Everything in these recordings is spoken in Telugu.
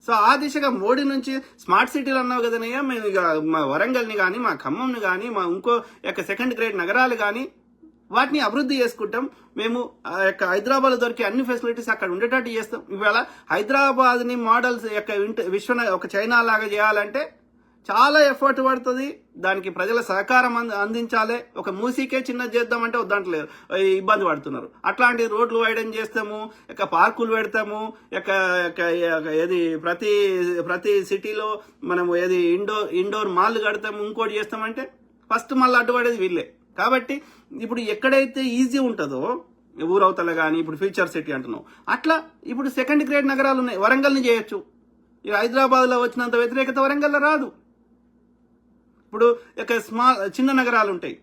సో ఆ దిశగా మోడీ నుంచి స్మార్ట్ సిటీలు అన్నావు కదనయ్యా, మేము ఇక మా వరంగల్ని కానీ మా ఖమ్మంని కానీ మా ఇంకో యొక్క సెకండ్ గ్రేడ్ నగరాలు కానీ వాటిని అభివృద్ధి చేసుకుంటాం. మేము ఆ యొక్క హైదరాబాద్ దొరికే అన్ని ఫెసిలిటీస్ అక్కడ ఉండేటట్టు చేస్తాం. ఇవాళ హైదరాబాద్ని మోడల్స్ యొక్క ఒక చైనా లాగా చేయాలంటే చాలా ఎఫర్ట్ పడుతుంది. దానికి ప్రజల సహకారం అందించాలి. ఒక మూసీకే చిన్నది చేద్దామంటే వద్దంటలేరు, ఇబ్బంది పడుతున్నారు. అట్లాంటి రోడ్లు వైడన్ చేస్తాము, ఇక పార్కులు పెడతాము, ఏది ప్రతి సిటీలో మనము ఏది ఇండోర్ మాల్ కడతాము, ఇంకోటి చేస్తామంటే ఫస్ట్ మళ్ళీ అడ్డుపడేది వీళ్ళే. కాబట్టి ఇప్పుడు ఎక్కడైతే ఈజీ ఉంటుందో ఊరవతల కానీ ఇప్పుడు ఫ్యూచర్ సిటీ అంటున్నావు, అట్లా ఇప్పుడు సెకండ్ గ్రేడ్ నగరాలు ఉన్నాయి. వరంగల్ని చేయొచ్చు. ఇక హైదరాబాద్లో వచ్చినంత వ్యతిరేకత వరంగల్లో రాదు. ఇప్పుడు ఇక చిన్న నగరాలు ఉంటాయి,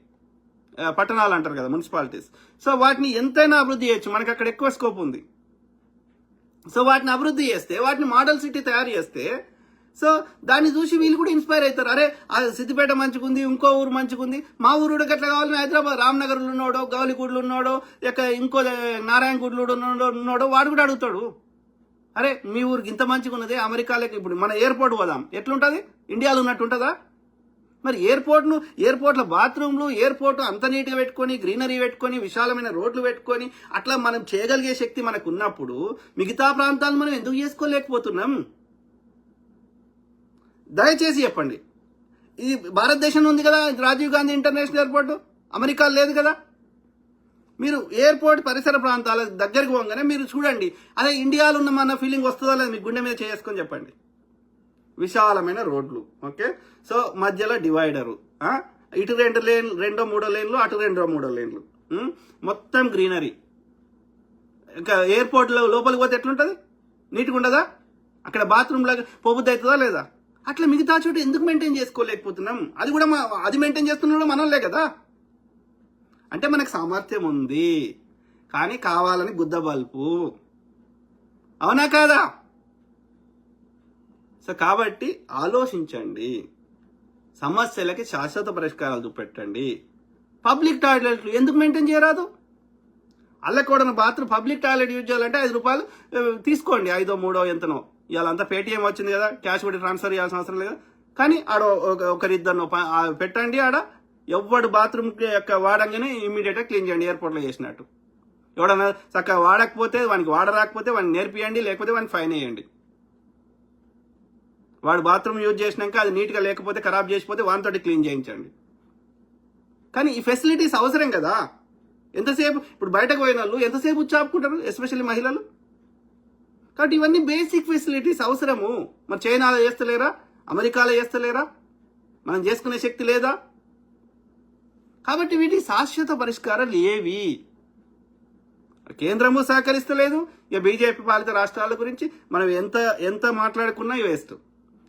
పట్టణాలు అంటారు కదా, మున్సిపాలిటీస్. సో వాటిని ఎంతైనా అభివృద్ధి చేయొచ్చు, మనకి అక్కడ ఎక్కువ స్కోప్ ఉంది. సో వాటిని అభివృద్ధి చేస్తే, వాటిని మోడల్ సిటీ తయారు చేస్తే, సో దాన్ని చూసి వీళ్ళు కూడా ఇన్స్పైర్ అవుతారు. అరే ఆ సిద్దిపేట మంచిగుంది, ఇంకో ఊరు మంచిగుంది, మా ఊరు ఎట్లా కావాలని హైదరాబాద్ రామ్నగర్లో ఉన్నాడో, గౌలిగూడలో ఉన్నాడో, ఇక ఇంకో నారాయణగూడలో ఉన్నాడో వాడు కూడా అడుగుతాడు, అరే మీ ఊరికి ఇంత మంచిగా ఉన్నది, అమెరికాలోకి ఇప్పుడు మన ఎయిర్పోర్ట్ పోదాం ఎట్లుంటుంది, ఇండియాలో ఉన్నట్టు ఉంటుందా? మరి ఎయిర్పోర్ట్ల బాత్రూమ్లు, ఎయిర్పోర్ట్ అంత నీట్గా పెట్టుకొని, గ్రీనరీ పెట్టుకొని, విశాలమైన రోడ్లు పెట్టుకొని అట్లా మనం చేయగలిగే శక్తి మనకు ఉన్నప్పుడు మిగతా ప్రాంతాలు మనం ఎందుకు చేసుకోలేకపోతున్నాం? దయచేసి చెప్పండి. ఇది భారతదేశంలో ఉంది కదా Rajiv Gandhi international airport, America లేదు కదా. మీరు ఎయిర్పోర్ట్ పరిసర ప్రాంతాల దగ్గరికి పోగానే మీరు చూడండి, అదే ఇండియాలో ఉన్న ఫీలింగ్ వస్తుందా లేదా, మీ గుండె మీద చేసుకొని చెప్పండి. విశాలమైన రోడ్లు, ఓకే, సో మధ్యలో డివైడరు, ఇటు రెండో మూడో లేన్లు, అటు రెండో మూడో లేన్లు, మొత్తం గ్రీనరీ. ఇంకా ఎయిర్పోర్ట్లో లోపలికి పోతే ఎట్లుంటుంది, నీట్గా ఉండదా? అక్కడ బాత్రూమ్ లాగా పోబుద్ది అవుతుందా లేదా? అట్లా మిగతా చోటు ఎందుకు మెయింటైన్ చేసుకోలేకపోతున్నాం? అది కూడా అది మెయింటైన్ చేస్తున్నాడు మనలే కదా. అంటే మనకు సామర్థ్యం ఉంది, కానీ కావాలని గుద్దబల్పు, అవునా కాదా? సో కాబట్టి ఆలోచించండి, సమస్యలకి శాశ్వత పరిష్కారాలు చూపెట్టండి. పబ్లిక్ టాయిలెట్లు ఎందుకు మెయింటైన్ చేయరాదు? అల్లకూడని బాత్రూమ్ పబ్లిక్ టాయిలెట్ యూజ్ చేయాలంటే 5 రూపాయలు తీసుకోండి, 5 3 ఎంతనో. ఇవాళ అంతా పేటీఎం వచ్చింది కదా, క్యాష్ పెట్టి ట్రాన్స్ఫర్ చేయాల్సిన అవసరం లేదు. కానీ ఆడ ఒకరిద్దరు పెట్టండి, ఆడ ఎవడు బాత్రూమ్ యొక్క వాడంగానే ఇమీడియట్గా క్లీన్ చేయండి, ఎయిర్పోర్ట్లో చేసినట్టు. ఎవడన్నా చక్కగా వాడకపోతే వానికి వాడరాకపోతే వాడిని నేర్పియండి, లేకపోతే వాడిని ఫైన్ వేయండి. వాడు బాత్రూమ్ యూజ్ చేసినాక అది నీట్గా లేకపోతే, ఖరాబ్ చేసిపోతే వానితోటి క్లీన్ చేయించండి. కానీ ఈ ఫెసిలిటీస్ అవసరం కదా. ఎంతసేపు ఇప్పుడు బయటకు పోయిన వాళ్ళు ఎంతసేపు చాపుకుంటారు, ఎస్పెషల్లీ మహిళలు. కాబట్టి ఇవన్నీ బేసిక్ ఫెసిలిటీస్ అవసరము. మరి చైనాలో చేస్తలేరా, అమెరికాలో చేస్తలేరా? మనం చేసుకునే శక్తి లేదా? కాబట్టి వీటి శాశ్వత పరిష్కారాలు ఏవి? కేంద్రము సహకరిస్తలేదు. ఇక బీజేపీ పాలిత రాష్ట్రాల గురించి మనం ఎంత మాట్లాడుకున్నా వేస్ట్.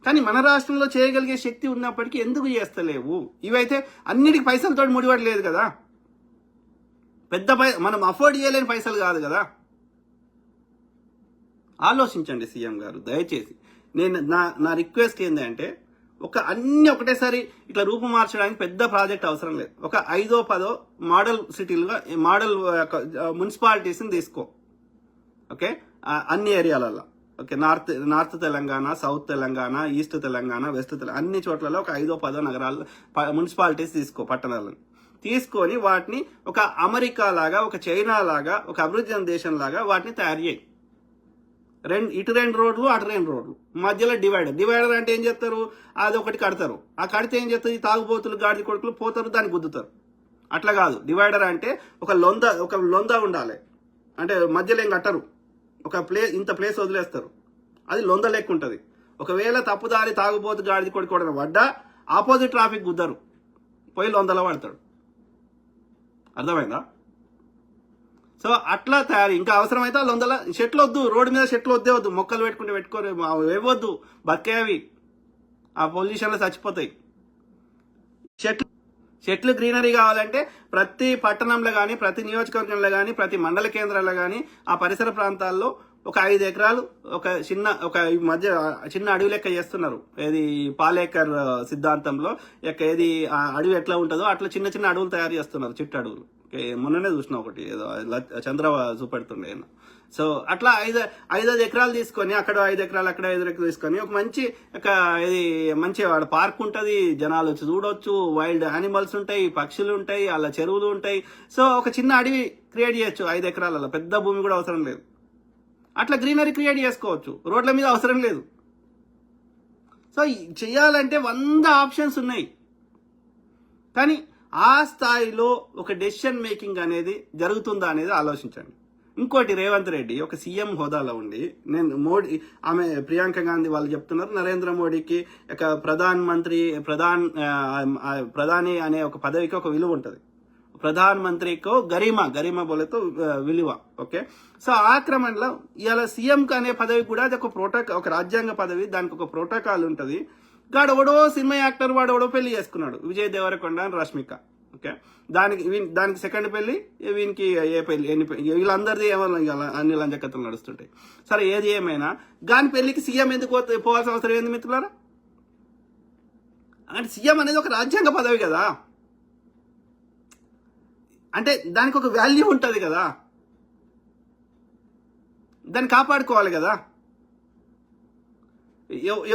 కానీ మన రాష్ట్రంలో చేయగలిగే శక్తి ఉన్నప్పటికీ ఎందుకు చేస్తలేవు? ఇవైతే అన్నిటికీ పైసలతో ముడిపడలేదు కదా, మనం అఫోర్డ్ చేయలేని పైసలు కాదు కదా. ఆలోచించండి సీఎం గారు, దయచేసి. నా రిక్వెస్ట్ ఏంటంటే, అన్ని ఒకటేసారి ఇట్లా రూపు మార్చడానికి పెద్ద ప్రాజెక్ట్ అవసరం లేదు. ఒక 5 10 మోడల్ సిటీలుగా, మోడల్ మున్సిపాలిటీస్ని తీసుకో, ఓకే, అన్ని ఏరియాలలో, okay, north Telangana, south Telangana, east Telangana, west Telangana, అన్ని చోట్లలో ఒక 5 10 నగరాలు మున్సిపాలిటీస్ తీసుకో, పట్టణాలను తీసుకొని వాటిని ఒక అమెరికా లాగా, ఒక చైనా లాగా, ఒక అభివృద్ధి దేశం లాగా వాటిని తయారు చేయి. ఇటు 2 రోడ్లు, అటు 2 రోడ్లు, మధ్యలో డివైడర్ అంటే ఏం చేస్తారు, అది ఒకటి కడతారు. ఆ కడితే ఏం చేస్తారు, ఈ తాగుబోతులు గాడి కొడుకులు పోతారు, దాన్ని గుద్దుతారు. అట్లా కాదు. డివైడర్ అంటే ఒక లొంద ఉండాలి. అంటే మధ్యలో ఏం కట్టరు, ఇంత ప్లేస్ వదిలేస్తారు, అది లొంద లెక్క ఉంటుంది. ఒకవేళ తప్పుదారి తాగుబోతు గాడిది కొడుకోవడం పడ్డా ఆపోజిట్ ట్రాఫిక్ గుద్దరు, పోయి లొందలో పడతాడు. అర్థమైందా? సో అట్లా తయారు. ఇంకా అవసరమైతే లొందల చెట్లు వద్దు, రోడ్డు మీద చెట్లు వద్దు, మొక్కలు పెట్టుకోరు, ఇవ్వద్దు, బతికేవి ఆ పొల్యూషన్లో చచ్చిపోతాయి. చెట్లు గ్రీనరీ కావాలంటే ప్రతి పట్టణంలో కానీ, ప్రతి నియోజకవర్గంలో కానీ, ప్రతి మండల కేంద్రాల్లో కానీ, ఆ పరిసర ప్రాంతాల్లో ఒక 5 ఎకరాలు ఒక మధ్య చిన్న అడవి లెక్క చేస్తున్నారు. ఏది పాలేకర్ సిద్ధాంతంలో ఏది అడవి ఎట్లా ఉంటుందో అట్లా చిన్న చిన్న అడవులు తయారు చేస్తున్నారు, చిట్టు అడవులు. మొన్ననే చూసిన ఒకటి, ఏదో చంద్ర చూపెడుతుండే సో అట్లా ఐదు ఎకరాలు తీసుకొని అక్కడ 5 ఎకరాలు అక్కడ 5 ఎకరాలు తీసుకొని ఒక మంచి ఇది మంచి వాడు పార్క్ ఉంటుంది, జనాలు వచ్చి చూడొచ్చు, వైల్డ్ యానిమల్స్ ఉంటాయి, పక్షులు ఉంటాయి, అలా చెరువులు ఉంటాయి. సో ఒక చిన్న అడవి క్రియేట్ చేయొచ్చు 5 ఎకరాలలో, పెద్ద భూమి కూడా అవసరం లేదు. అట్లా గ్రీనరీ క్రియేట్ చేసుకోవచ్చు, రోడ్ల మీద అవసరం లేదు. సో చేయాలంటే 100 ఆప్షన్స్ ఉన్నాయి. కానీ ఆ స్థాయిలో ఒక డెసిషన్ మేకింగ్ అనేది జరుగుతుందా అనేది ఆలోచించండి. ఇంకోటి, రేవంత్ రెడ్డి ఒక సీఎం హోదాలో ఉండి, ఆమె ప్రియాంక గాంధీ వాళ్ళు చెప్తున్నారు నరేంద్ర మోడీకి ఒక ప్రధాని అనే ఒక పదవికి ఒక విలువ ఉంటుంది, ప్రధాన మంత్రికో గరిమా బోలేతో విలువ. ఓకే, సో ఆ క్రమంలో ఇవాళ సీఎం అనే పదవి కూడా అది ఒక రాజ్యాంగ పదవి, దానికి ఒక ప్రోటోకాల్ ఉంటుంది. గాడు ఎవడో సినిమా యాక్టర్ వాడు ఎవడో పెళ్లి చేసుకున్నాడు, విజయ్ దేవరకొండ అని రష్మిక. ఓకే, దానికి సెకండ్ పెళ్లి, వీనికి ఏ పెళ్లి, వీళ్ళందరిది ఏమో అన్ని లంచకథలు నడుస్తుంటాయి. సరే, ఏది ఏమైనా గాని పెళ్లికి సీఎం ఎందుకు పోవాల్సిన అవసరం ఏంది మిత్రులారా? అంటే సీఎం అనేది ఒక రాజ్యాంగ పదవి కదా, అంటే దానికి ఒక వాల్యూ ఉంటుంది కదా, దాన్ని కాపాడుకోవాలి కదా.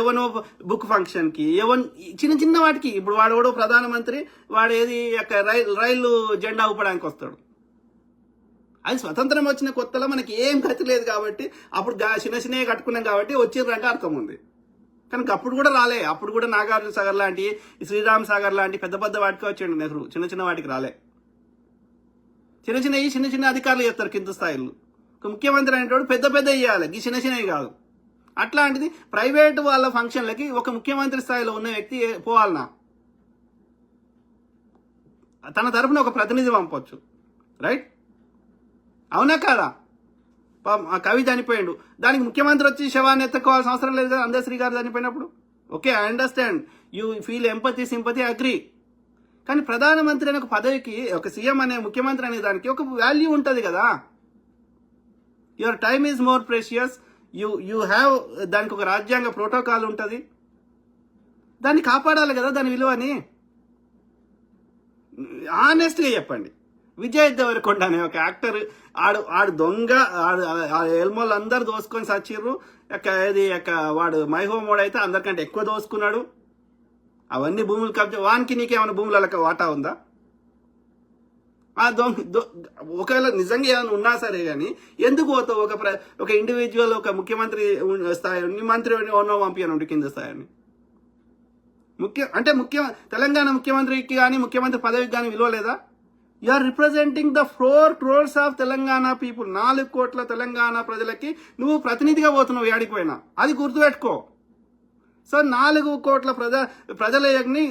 ఎవనో బుక్ ఫంక్షన్కి, చిన్న వాటికి, ఇప్పుడు వాడు ప్రధానమంత్రి, వాడు ఏది రైలు జెండా ఊపడానికి వస్తాడు. అది స్వతంత్రం వచ్చిన కొత్తలో మనకి ఏం గతి లేదు కాబట్టి, అప్పుడు చిన్నగా కట్టుకున్నాం కాబట్టి వచ్చిందంటే అర్థం ఉంది. కానీ అప్పుడు కూడా రాలే, అప్పుడు కూడా నాగార్జున సాగర్ లాంటి, శ్రీరామ్ సాగర్ లాంటి పెద్ద వాటికి వచ్చాడు నెహ్రూ, చిన్న వాటికి రాలే. చిన్న అధికారులు చేస్తారు కింద స్థాయిలో. ముఖ్యమంత్రి అనేటోడు పెద్ద ఇవ్వాలి, ఈ చిన్నవి కాదు. అట్లాంటిది ప్రైవేట్ వాళ్ళ ఫంక్షన్లకి ఒక ముఖ్యమంత్రి స్థాయిలో ఉన్న వ్యక్తి పోవాలనా? తన తరఫున ఒక ప్రతినిధి పంపొచ్చు, రైట్? అవునా కాదా? ఆ కవి చనిపోయాడు, దానికి ముఖ్యమంత్రి వచ్చి శవాన్ని ఎత్తుకోవాల్సిన అవసరం లేదు కదా అందశ్రీ గారు చనిపోయినప్పుడు. Okay, I understand, you feel empathy, sympathy, agree. కానీ ప్రధానమంత్రి అనే ఒక పదవికి, ఒక సీఎం అనే ముఖ్యమంత్రి అనే దానికి ఒక వాల్యూ ఉంటుంది కదా. Your time is more precious, you have, దానికి ఒక రాజ్యాంగ ప్రోటోకాల్ ఉంటుంది, దాన్ని కాపాడాలి కదా, దాని విలువని. ఆనెస్ట్గా చెప్పండి, విజయ్ దేవరకొండ అనే ఒక యాక్టర్, ఆడు దొంగ, ఎల్మోళ్ళు అందరు దోసుకొని సచ్చిర్రు. వాడు మైహోమోడ్ అయితే అందరికంటే ఎక్కువ దోసుకున్నాడు. అవన్నీ భూములు కబ్జా, వానికి నీకేమైనా భూముల వాటా ఉందా? ఆ ఒకవేళ నిజంగా ఏమైనా ఉన్నా సరే కానీ ఎందుకు పోతావు? ఒక ఇండివిజువల్, ఒక ముఖ్యమంత్రి స్థాయి మంత్రి ఉన్నో పంపించను కింద స్థాయిని. తెలంగాణ ముఖ్యమంత్రికి కానీ ముఖ్యమంత్రి పదవికి కానీ విలువ లేదా? You are representing the 4 crores of Telangana people. 4 కోట్ల తెలంగాణ ప్రజలకి నువ్వు ప్రతినిధిగా పోతున్నావు ఏడికి, అది గుర్తుపెట్టుకో. సో 4 కోట్ల ప్రజలని,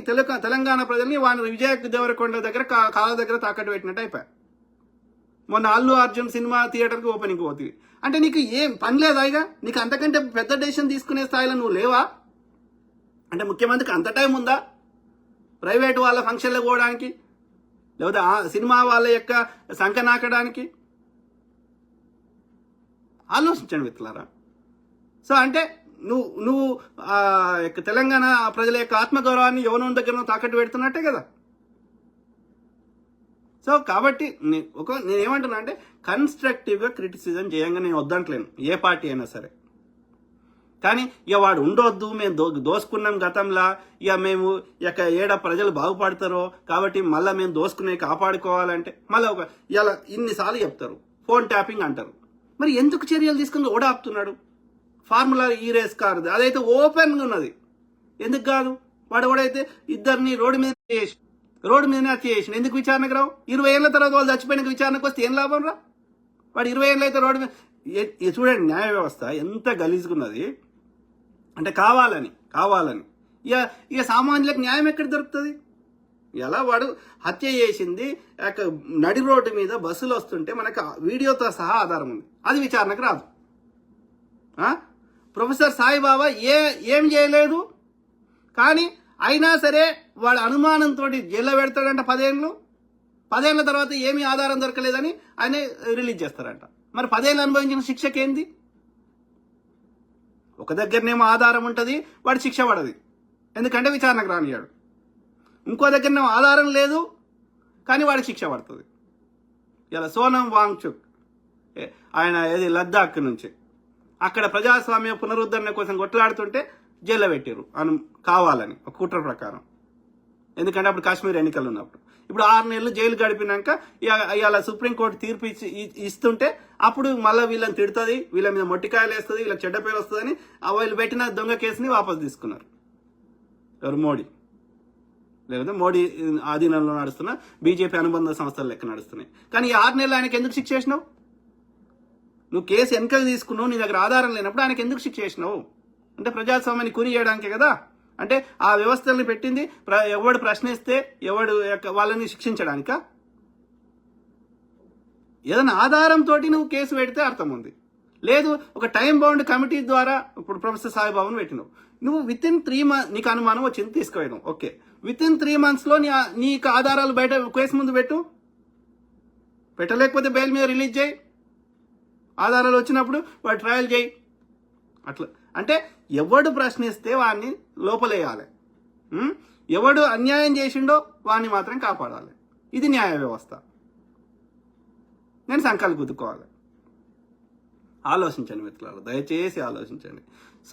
తెలంగాణ ప్రజల్ని వాడిని విజయ్ దేవరకొండ దగ్గర కాళ్ళ దగ్గర తాకట్టు పెట్టినట్టు అయిపోయా. మొన్న అల్లు అర్జున్ సినిమా థియేటర్కి ఓపెనింగ్ పోతుంది అంటే నీకు ఏం పని లేదా? ఇక నీకు అంతకంటే పెద్ద డెసిషన్ తీసుకునే స్థాయిలో నువ్వు లేవా? అంటే ముఖ్యమంత్రికి అంత టైం ఉందా ప్రైవేట్ వాళ్ళ ఫంక్షన్లకు పోవడానికి, లేదా సినిమా వాళ్ళ యొక్క సంఖ నాకడానికి? ఆలోచించండి మిత్రులారా. సో అంటే నువ్వు తెలంగాణ ప్రజల యొక్క ఆత్మగౌరవాన్ని యువనం దగ్గర తాకట్టు పెడుతున్నట్టే కదా. సో కాబట్టి నేనేమంటున్నా అంటే కన్స్ట్రక్టివ్గా క్రిటిసిజం చేయంగా నేను వద్దంటలేను, ఏ పార్టీ అయినా సరే. కానీ ఇక వాడు ఉండొద్దు, మేము దోసుకున్నాం గతంలో, ఇక మేము ఏడ ప్రజలు బాగుపడతారో కాబట్టి మళ్ళీ మేము దోసుకునే కాపాడుకోవాలంటే మళ్ళీ ఇలా ఇన్నిసార్లు చెప్తారు. ఫోన్ ట్యాపింగ్ అంటారు. మరి ఎందుకు చర్యలు తీసుకుని ఓడాపుతున్నాడు? ఫార్ములా ఈ రేస్ కారు అదైతే ఓపెన్గా ఉన్నది, ఎందుకు కాదు? వాడు ఎవడైతే ఇద్దరిని రోడ్డు మీద హత్య చేసిన ఎందుకు విచారణకు రావు? 20 ఏళ్ళ తర్వాత వాళ్ళు చచ్చిపోయిన విచారణకు వస్తే ఏం లాభం రా? వాడు 20 ఏళ్ళు అయితే రోడ్డు మీద. చూడండి, న్యాయ వ్యవస్థ ఎంత గలీజుకున్నది అంటే కావాలని ఇక సామాన్యులకు న్యాయం ఎక్కడ దొరుకుతుంది? ఎలా వాడు హత్య చేసింది నడి రోడ్డు మీద బస్సులు వస్తుంటే మనకు వీడియోతో సహా ఆధారం ఉంది, అది విచారణకు రాదు. ప్రొఫెసర్ సాయిబాబా ఏం చేయలేదు, కానీ అయినా సరే వాడు అనుమానంతో జైల్లో పెడతాడంట 10 ఏళ్ళు. 10 ఏళ్ళ తర్వాత ఏమీ ఆధారం దొరకలేదని ఆయన రిలీజ్ చేస్తారంట. మరి 10 ఏళ్ళు అనుభవించిన శిక్షకేంది? ఒక దగ్గరనేమో ఆధారం ఉంటుంది, వాడు శిక్ష పడది, ఎందుకంటే విచారణకు రానియాడు. ఇంకో దగ్గరనేమో ఆధారం లేదు, కానీ వాడికి శిక్ష పడుతుంది. ఇలా సోనం వాంగ్చుక్ ఆయన ఏది లద్దాఖ్ నుంచి అక్కడ ప్రజాస్వామ్య పునరుద్ధరణ కోసం కొట్లాడుతుంటే జైల్లో పెట్టారు కావాలని ఒక కుట్ర ప్రకారం. ఎందుకంటే అప్పుడు కాశ్మీర్ ఎన్నికలు ఉన్నప్పుడు. ఇప్పుడు 6 నెలలు జైలు గడిపినాక ఇవాళ సుప్రీంకోర్టు తీర్పు ఇస్తుంటే అప్పుడు మళ్ళీ వీళ్ళని తిడుతుంది, వీళ్ళ మీద మొట్టికాయలు వేస్తుంది, వీళ్ళకి చెడ్డ పేరు వస్తుందని వీళ్ళు పెట్టిన దొంగ కేసుని వాపసు తీసుకున్నారు. ఎవరు? మోడీ. లేకపోతే మోడీ ఆధీనంలో నడుస్తున్న బీజేపీ అనుబంధ సంస్థలు లెక్క నడుస్తున్నాయి. కానీ ఈ 6 నెలలు ఆయనకి ఎందుకు శిక్ష చేసినావు? నువ్వు కేసు వెనకకు తీసుకున్నావు, నీ దగ్గర ఆధారం లేనప్పుడు ఆయనకి ఎందుకు శిక్ష చేసినావు? అంటే ప్రజాస్వామ్యాన్ని కూని చేయడానికే కదా. అంటే ఆ వ్యవస్థల్ని పెట్టింది ఎవడు ప్రశ్నిస్తే ఎవడు వాళ్ళని శిక్షించడానికా? ఏదైనా ఆధారంతో నువ్వు కేసు పెడితే అర్థం ఉంది. లేదు ఒక టైం బౌండ్ కమిటీ ద్వారా ఇప్పుడు ప్రొఫెసర్ సాయిబాబును పెట్టినావు, నువ్వు విత్ ఇన్ 3 months నీకు అనుమానం వచ్చింది తీసుకుపోయినావు, ఓకే, విత్ ఇన్ 3 monthsలో నీకు ఆధారాలు బయట కేసు ముందు పెట్టలేకపోతే బెయిల్ మీద రిలీజ్ చేయి, ఆధారాలు వచ్చినప్పుడు వాడు ట్రయల్ చేయి. అట్లా అంటే ఎవడు ప్రశ్నిస్తే వాడిని లోపలేయాలి, ఎవడు అన్యాయం చేసిండో వాడిని మాత్రం కాపాడాలి. ఇది న్యాయ వ్యవస్థ. నేను సంకల్పం కుదుకోవాలి. ఆలోచించండి మిత్రులారా, దయచేసి ఆలోచించండి.